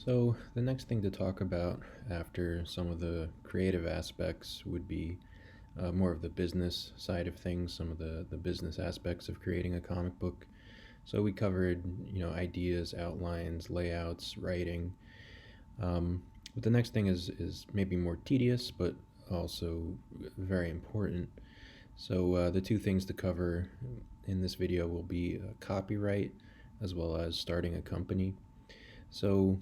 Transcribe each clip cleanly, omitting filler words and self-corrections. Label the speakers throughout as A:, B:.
A: So, the next thing to talk about after some of the creative aspects would be more of the business side of things, some of the business aspects of creating a comic book. So, we covered, ideas, outlines, layouts, writing. But the next thing is maybe more tedious, but also very important. So, the two things to cover in this video will be copyright as well as starting a company. So,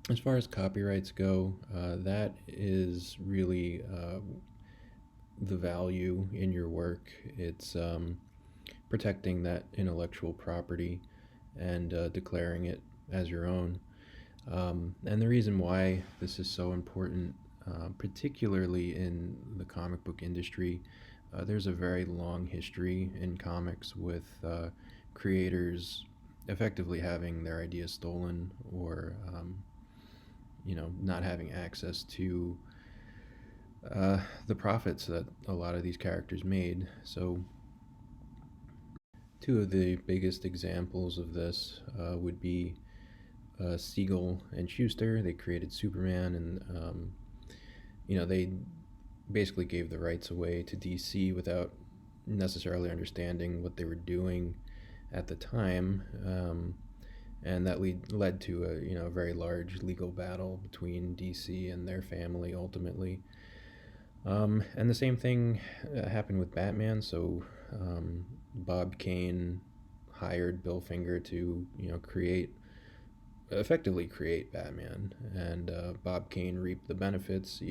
A: as far as copyrights go, that is really the value in your work. It's protecting that intellectual property and declaring it as your own. And the reason why this is so important, particularly in the comic book industry, there's a very long history in comics with creators effectively having their ideas stolen or not having access to the profits that a lot of these characters made. So, two of the biggest examples of this would be Siegel and Schuster. They created Superman, and they basically gave the rights away to DC without necessarily understanding what they were doing at the time. And that led to a very large legal battle between DC and their family ultimately. And the same thing happened with Batman. So Bob Kane hired Bill Finger to effectively create Batman, and Bob Kane reaped the benefits.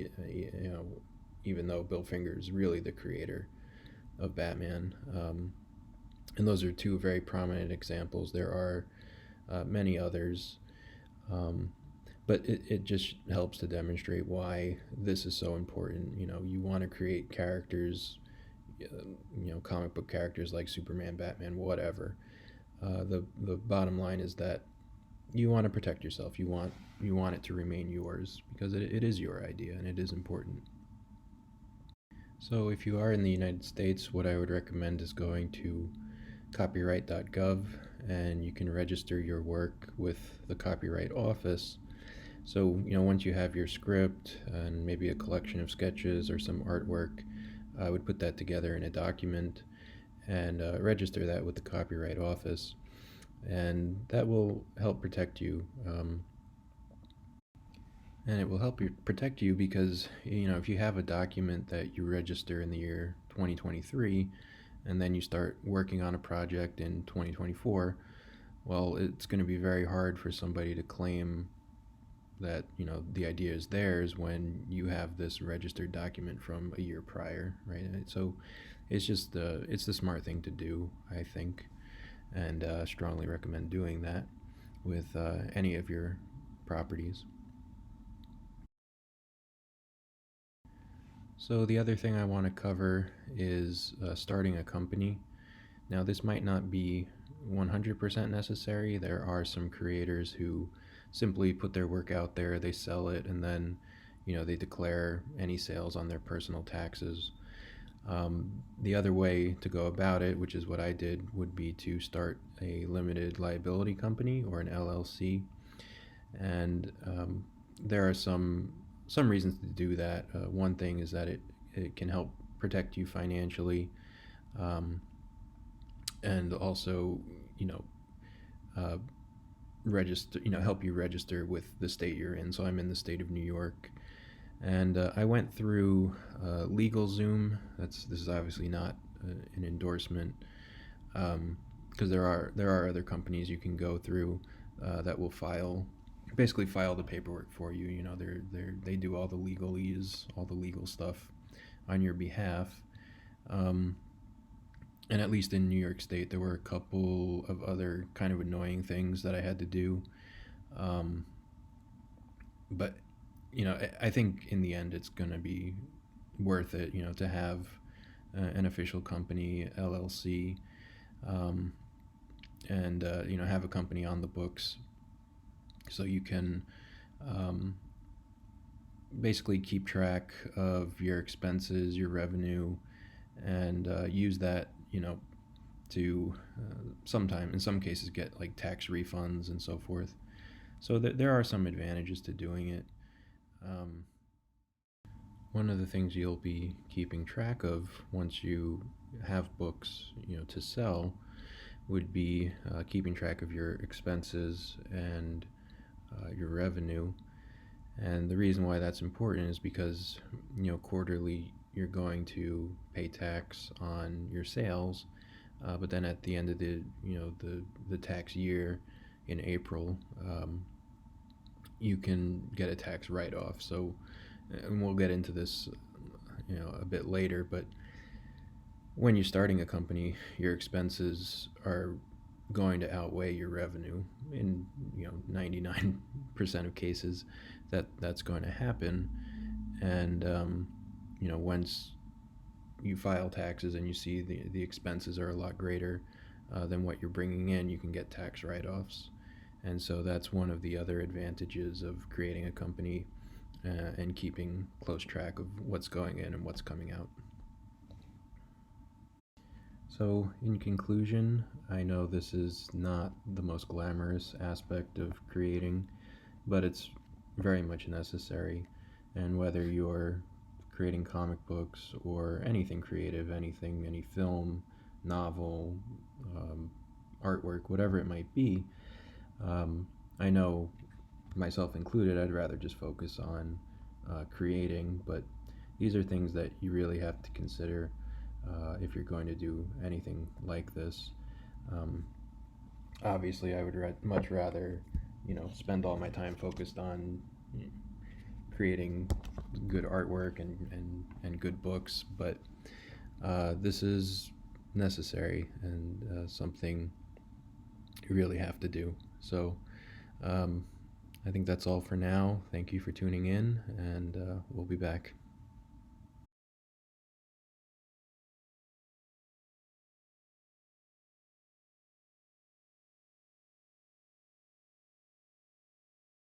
A: Even though Bill Finger is really the creator of Batman. And those are two very prominent examples. There are many others. But it just helps to demonstrate why this is so important. You want to create characters, comic book characters like Superman, Batman, whatever. The bottom line is that you want to protect yourself. You want it to remain yours because it is your idea and it is important. So if you are in the United States, what I would recommend is going to copyright.gov, and you can register your work with the Copyright Office. So, once you have your script and maybe a collection of sketches or some artwork, I would put that together in a document and register that with the Copyright Office. And that will help protect you. And it will help you protect you because, if you have a document that you register in the year 2023 and then you start working on a project in 2024, well, it's going to be very hard for somebody to claim that the idea is theirs when you have this registered document from a year prior, right? So it's just it's the smart thing to do, I think, and strongly recommend doing that with any of your properties. So the other thing I want to cover is starting a company. Now, this might not be 100% necessary. There are some creators who simply put their work out there, they sell it, and then they declare any sales on their personal taxes. The other way to go about it, which is what I did, would be to start a limited liability company or an LLC. And there are some reasons to do that. One thing is that it can help protect you financially, and also uh, register, help you register with the state you're in. So I'm in the state of New York, and I went through LegalZoom. This is obviously not an endorsement, because there are other companies you can go through that will basically file the paperwork for you. They do all the legalese, all the legal stuff on your behalf. And at least in New York State, there were a couple of other kind of annoying things that I had to do. But I think in the end it's going to be worth it, to have an official company, LLC, and have a company on the books, so you can basically keep track of your expenses, your revenue, and use that, to in some cases get like tax refunds and so forth. So there are some advantages to doing it. Um, One of the things you'll be keeping track of once you have books, to sell, would be keeping track of your expenses and your revenue. And the reason why that's important is because, quarterly you're going to pay tax on your sales, but then at the end of the tax year in April, you can get a tax write-off. So, and we'll get into this, a bit later, but when you're starting a company, your expenses are going to outweigh your revenue. In 99% of cases, that's going to happen. And once you file taxes and you see the expenses are a lot greater than what you're bringing in, you can get tax write-offs. And so that's one of the other advantages of creating a company and keeping close track of what's going in and what's coming out. So, in conclusion, I know this is not the most glamorous aspect of creating, but it's very much necessary. And whether you're creating comic books or anything creative, any film, novel, artwork, whatever it might be, I know, myself included, I'd rather just focus on creating, but these are things that you really have to consider if you're going to do anything like this. Um, Obviously, I would much rather, spend all my time focused on creating good artwork and good books, but this is necessary and something you really have to do. So, I think that's all for now. Thank you for tuning in, and we'll be back.